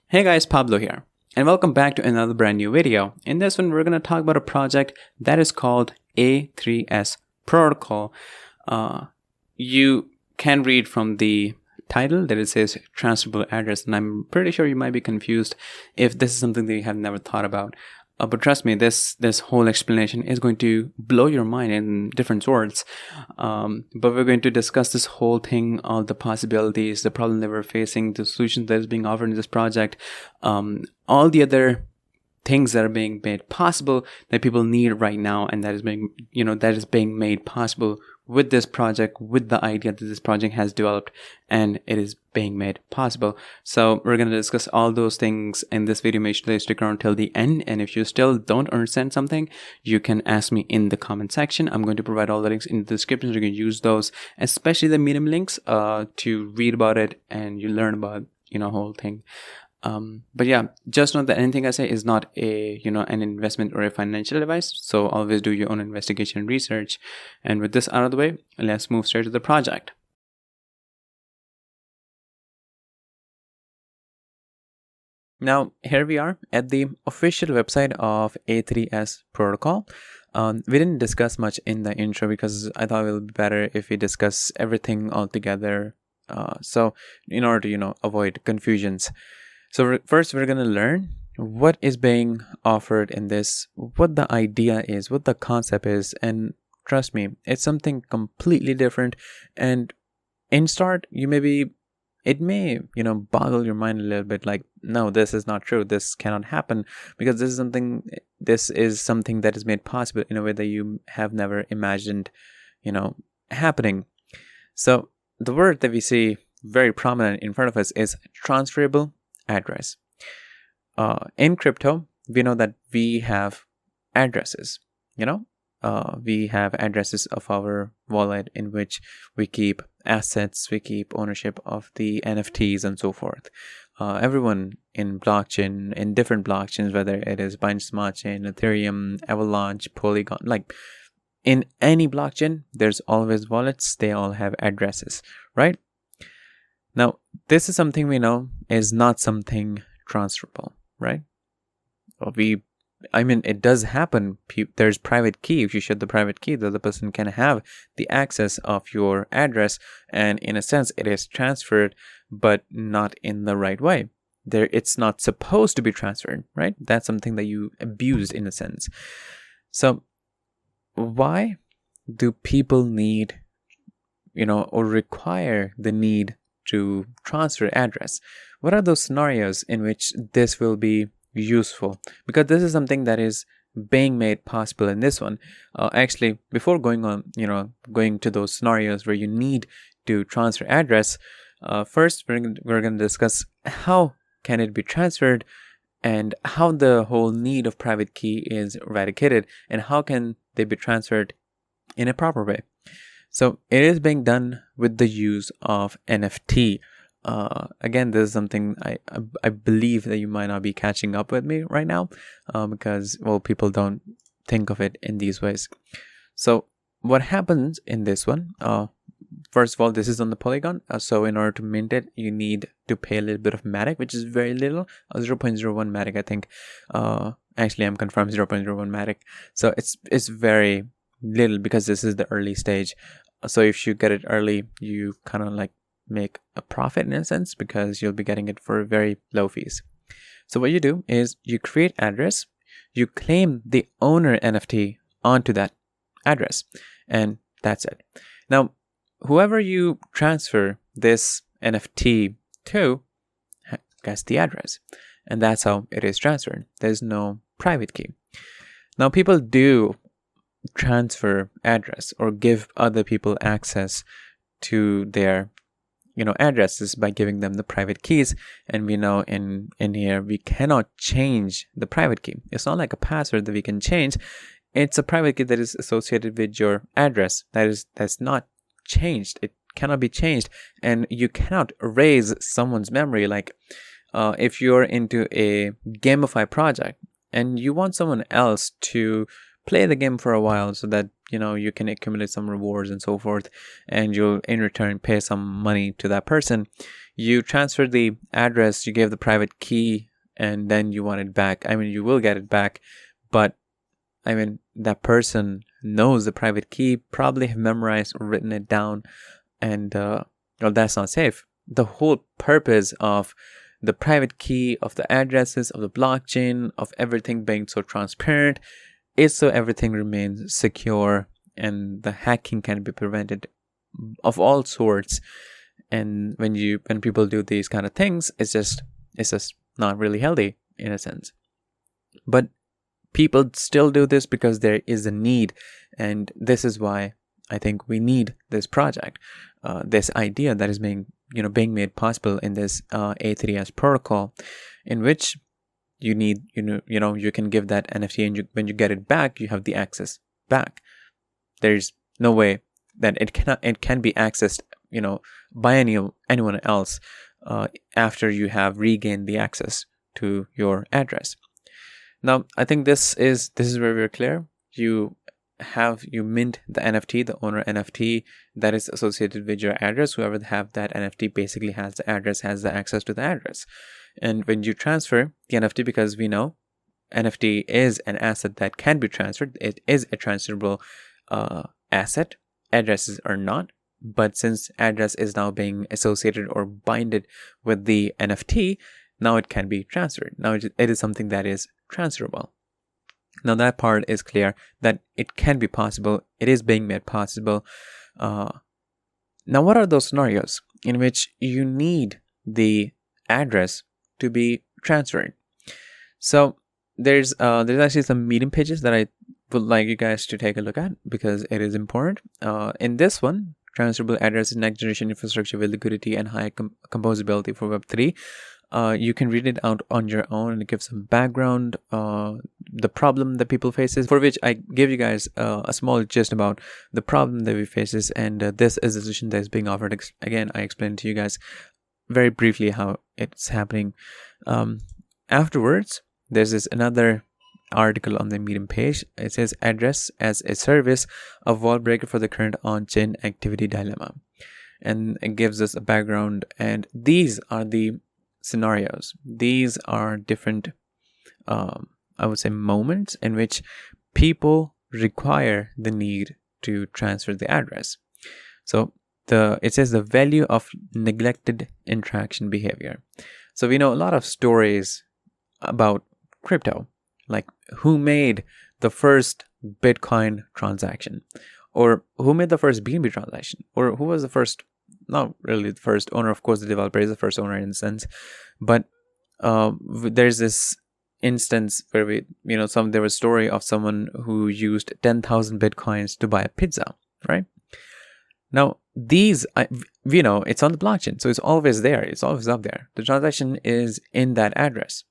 Hey guys, Pablo here, and welcome back to another brand new video. In this one, we're going to talk about a project that is called A3S Protocol. You can read from the title that it says transferable address, and I'm pretty sure you might be confused if this is something that you have never thought about. But trust me, this whole explanation is going to blow your mind in different words. But we're going to discuss this whole thing, all the possibilities, the problem that we're facing, the solutions that is being offered in this project, all the other things that are being made possible that people need right now, and that is being made possible with this project, with the idea that this project has developed, and it is being made possible. So we're going to discuss all those things in this video. Make sure to stick around till the end, and if you still don't understand something, you can ask me in the comment section. I'm going to provide all the links in the description, so you can use those, especially the Medium links, to read about it and you learn about whole thing. But yeah, just know that anything I say is not an investment or a financial advice. So always do your own investigation and research. And with this out of the way, let's move straight to the project. Now, here we are at the official website of A3S Protocol. We didn't discuss much in the intro because I thought it would be better if we discuss everything all together. So in order to, avoid confusions. So first, we're going to learn what is being offered in this, what the idea is, what the concept is. And trust me, it's something completely different. And in start, it may, boggle your mind a little bit like, no, this is not true. This cannot happen because this is something that is made possible in a way that you have never imagined, happening. So the word that we see very prominent in front of us is transferable address. In crypto, we know that we have addresses. We have addresses of our wallet in which we keep assets, we keep ownership of the NFTs and so forth. Everyone in blockchain, in different blockchains, whether it is Binance Smart Chain, Ethereum, Avalanche, Polygon, like in any blockchain, there's always wallets. They all have addresses, right? Now, this is something we know is not something transferable, right? It does happen. There's private key. If you share the private key, the other person can have the access of your address. And in a sense, it is transferred, but not in the right way. It's not supposed to be transferred, right? That's something that you abused in a sense. So why do people need, or require the need to transfer address? What are those scenarios in which this will be useful? Because this is something that is being made possible in this one. Actually, before going to those scenarios where you need to transfer address, first we're going to discuss how can it be transferred and how the whole need of private key is eradicated and how can they be transferred in a proper way. So it is being done with the use of NFT. Again, this is something I believe that you might not be catching up with me right now because, people don't think of it in these ways. So what happens in this one, first of all, this is on the Polygon. So in order to mint it, you need to pay a little bit of Matic, which is very little, 0.01 Matic, I think. Actually, I'm confirmed 0.01 Matic. So it's very little because this is the early stage. So if you get it early, you kind of like make a profit in a sense because you'll be getting it for very low fees. So what you do is you create address, you claim the owner NFT onto that address, and that's it. Now, whoever you transfer this NFT to gets the address, and that's how it is transferred. There's no private key. Now, people do transfer address or give other people access to their addresses by giving them the private keys, and we know in here we cannot change the private key. It's not like a password that we can change. It's a private key that is associated with your address that's not changed. It cannot be changed, and you cannot erase someone's memory. Like if you're into a gamify project and you want someone else to play the game for a while so that you can accumulate some rewards and so forth, and you'll in return pay some money to that person. You transfer the address, you gave the private key, and then you want it back. You will get it back, but that person knows the private key, probably have memorized or written it down, and that's not safe. The whole purpose of the private key, of the addresses, of the blockchain, of everything being so transparent, is so everything remains secure and the hacking can be prevented of all sorts. And when people do these kind of things, it's just not really healthy in a sense. But people still do this because there is a need, and this is why I think we need this project, this idea that is being made possible in this A3S protocol, in which you need you can give that NFT, and when you get it back, you have the access back. There's no way that it can be accessed by anyone else after you have regained the access to your address. Now, I think this is where we're clear. You mint the NFT, the owner NFT that is associated with your address. Whoever have that NFT basically has the address, has the access to the address. And when you transfer the NFT, because we know NFT is an asset that can be transferred, it is a transferable asset. Addresses are not. But since address is now being associated or binded with the NFT, now it can be transferred. Now it is something that is transferable. Now that part is clear, that it can be possible. It is being made possible. Now, what are those scenarios in which you need the address to be transferred? So there's actually some Medium pages that I would like you guys to take a look at, because it is important. In this one, transferable addresses, next generation infrastructure with liquidity and high composability for Web3. You can read it out on your own, and it gives some background, the problem that people faces, for which I give you guys a small gist about the problem that we faces, and this is the solution that is being offered. Again, I explained to you guys very briefly how it's happening. Afterwards, there's this another article on the Medium page. It says address as a service, a wall breaker for the current on-chain activity dilemma, and it gives us a background. And these are the scenarios. These are different, I would say, moments in which people require the need to transfer the address. So it says the value of neglected interaction behavior. So we know a lot of stories about crypto, like who made the first Bitcoin transaction, or who made the first BNB transaction, or who was the first, not really the first owner. Of course, the developer is the first owner in a sense, but there's this instance where there was a story of someone who used 10,000 Bitcoins to buy a pizza, right? Now, these, it's on the blockchain, so it's always there. It's always up there. The transaction is in that address.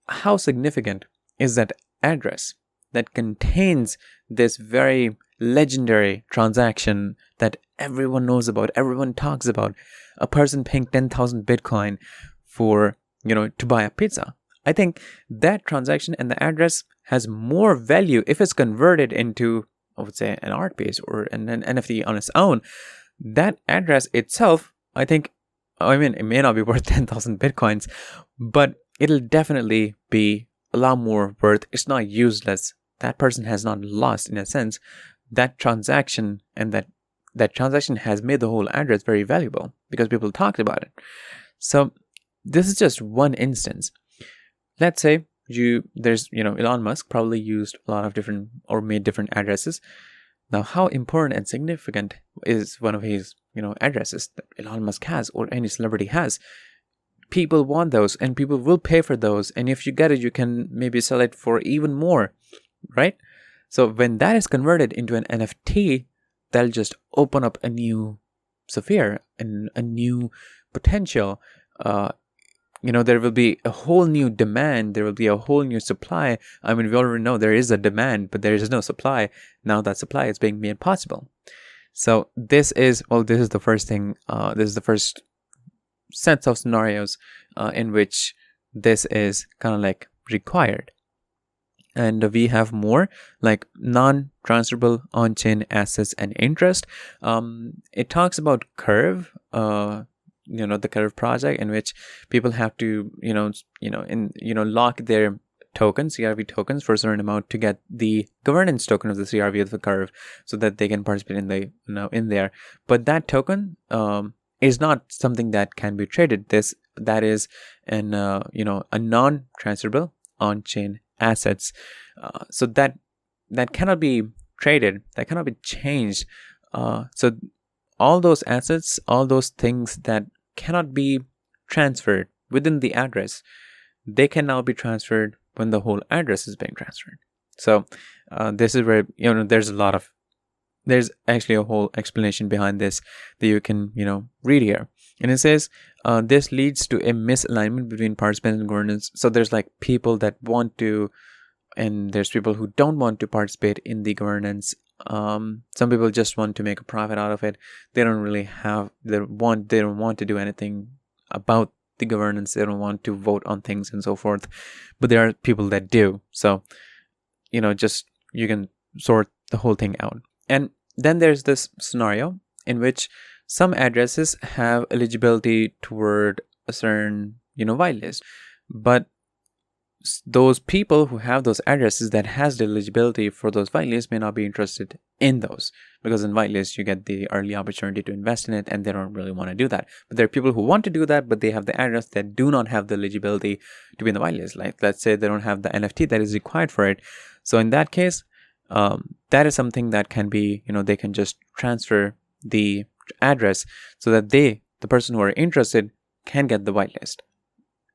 How significant is that address that contains this very legendary transaction that everyone knows about, everyone talks about, a person paying 10,000 Bitcoin for, to buy a pizza? I think that transaction and the address has more value if it's converted into, I would say, an art piece or an NFT on its own. That address itself, I think, it may not be worth 10,000 Bitcoins, but it'll definitely be a lot more worth. It's not useless. That person has not lost, in a sense. That transaction and that transaction has made the whole address very valuable because people talked about it. So this is just one instance. Let's say Elon Musk probably used a lot of different or made different addresses. Now, how important and significant is one of his addresses that Elon Musk has or any celebrity has? People want those, and people will pay for those. And if you get it, you can maybe sell it for even more, right? So when that is converted into an NFT, that'll just open up a new sphere and a new potential. There will be a whole new demand. There will be a whole new supply. We already know there is a demand, but there is no supply. Now that supply is being made possible. So this is the first thing. This is the first sets of scenarios in which this is kind of like required. And we have more like non-transferable on-chain assets and interest. It talks about Curve, the Curve project, in which people have to lock their tokens, CRV tokens, for a certain amount to get the governance token of the CRV of the Curve, so that they can participate in there. But that token is not something that can be traded. That is a non-transferable on-chain assets, so that cannot be traded, that cannot be changed. So all those assets, all those things that cannot be transferred within the address, they can now be transferred when the whole address is being transferred. So this is where there's actually a whole explanation behind this that you can read here. And it says this leads to a misalignment between participants and governance. So there's like people that want to, and there's people who don't want to participate in the governance. Some people just want to make a profit out of it. They don't really they don't want to do anything about the governance. They don't want to vote on things and so forth. But there are people that do. So just you can sort the whole thing out. And then there's this scenario in which some addresses have eligibility toward a certain whitelist, but those people who have those addresses that has the eligibility for those whitelists may not be interested in those, because in whitelist you get the early opportunity to invest in it, and they don't really want to do that. But there are people who want to do that, but they have the address that do not have the eligibility to be in the whitelist. Like, let's say they don't have the NFT that is required for it. So in that case, that is something that can be, they can just transfer the address so that the person who are interested can get the whitelist.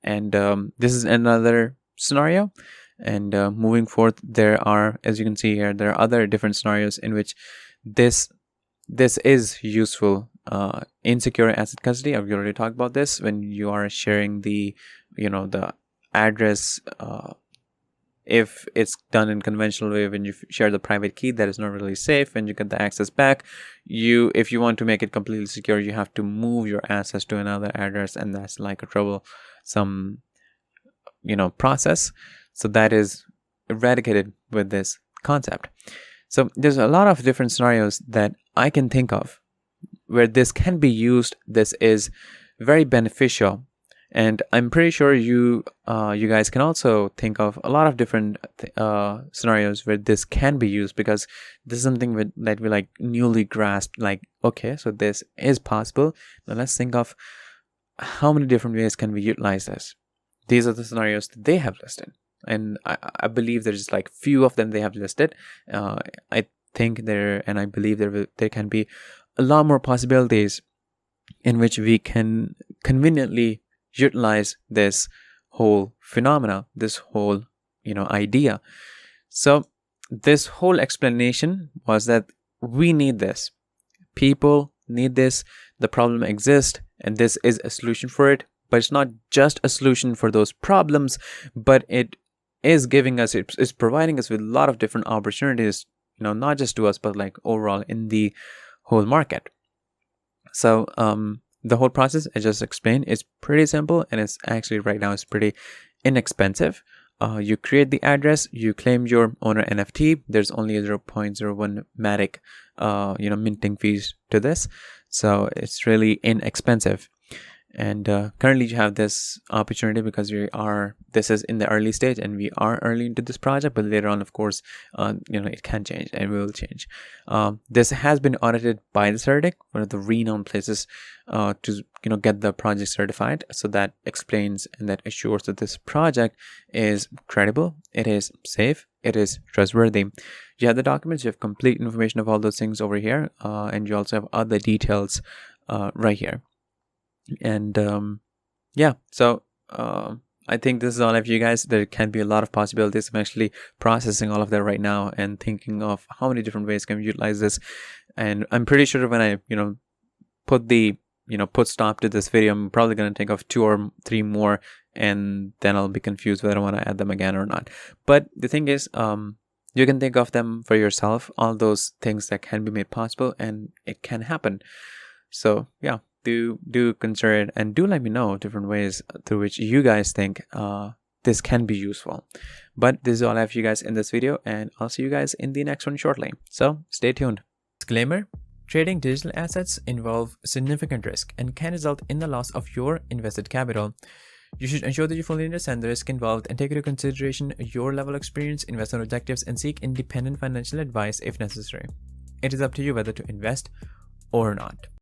And this is another scenario. And moving forth, there are, as you can see here, there are other different scenarios in which this is useful. Insecure asset custody, I've already talked about this. When you are sharing the the address, if it's done in conventional way, when you share the private key, that is not really safe. And you get the access back, if you want to make it completely secure, you have to move your access to another address, and that's like a troublesome process. So that is eradicated with this concept. So there's a lot of different scenarios that I can think of where this can be used. This is very beneficial. And I'm pretty sure you guys can also think of a lot of different scenarios where this can be used, because this is something that we like newly grasped. Like, okay, so this is possible. Now let's think of how many different ways can we utilize this. These are the scenarios that they have listed, and I believe there's like few of them they have listed. I think I believe there can be a lot more possibilities in which we can conveniently utilize this whole phenomena, this whole idea. So this whole explanation was that we need this. People need this. The problem exists, and this is a solution for it. But it's not just a solution for those problems, but it is it's providing us with a lot of different opportunities, not just to us, but like overall in the whole market. So the whole process I just explained is pretty simple, and it's actually right now it's pretty inexpensive. You create the address, you claim your owner NFT. There's only a 0.01 Matic minting fees to this, so it's really inexpensive. And currently you have this opportunity because this is in the early stage, and we are early into this project, but later on, of course, it can change and will change. This has been audited by the CertiK, one of the renowned places to get the project certified. So that explains and that assures that this project is credible, it is safe, it is trustworthy. You have the documents, you have complete information of all those things over here, and you also have other details right here. And so I think this is all of you guys. There can be a lot of possibilities. I'm actually processing all of that right now and thinking of how many different ways can we utilize this. And I'm pretty sure when I put stop to this video, I'm probably going to think of 2 or 3 more, and then I'll be confused whether I want to add them again or not. But the thing is, you can think of them for yourself, all those things that can be made possible, and it can happen. So yeah, do consider it, and do let me know different ways through which you guys think this can be useful. But this is all I have for you guys in this video, and I'll see you guys in the next one shortly. So stay tuned. Disclaimer: trading digital assets involve significant risk and can result in the loss of your invested capital. You should ensure that you fully understand the risk involved and take into consideration your level of experience, investment objectives, and seek independent financial advice if necessary. It is up to you whether to invest or not.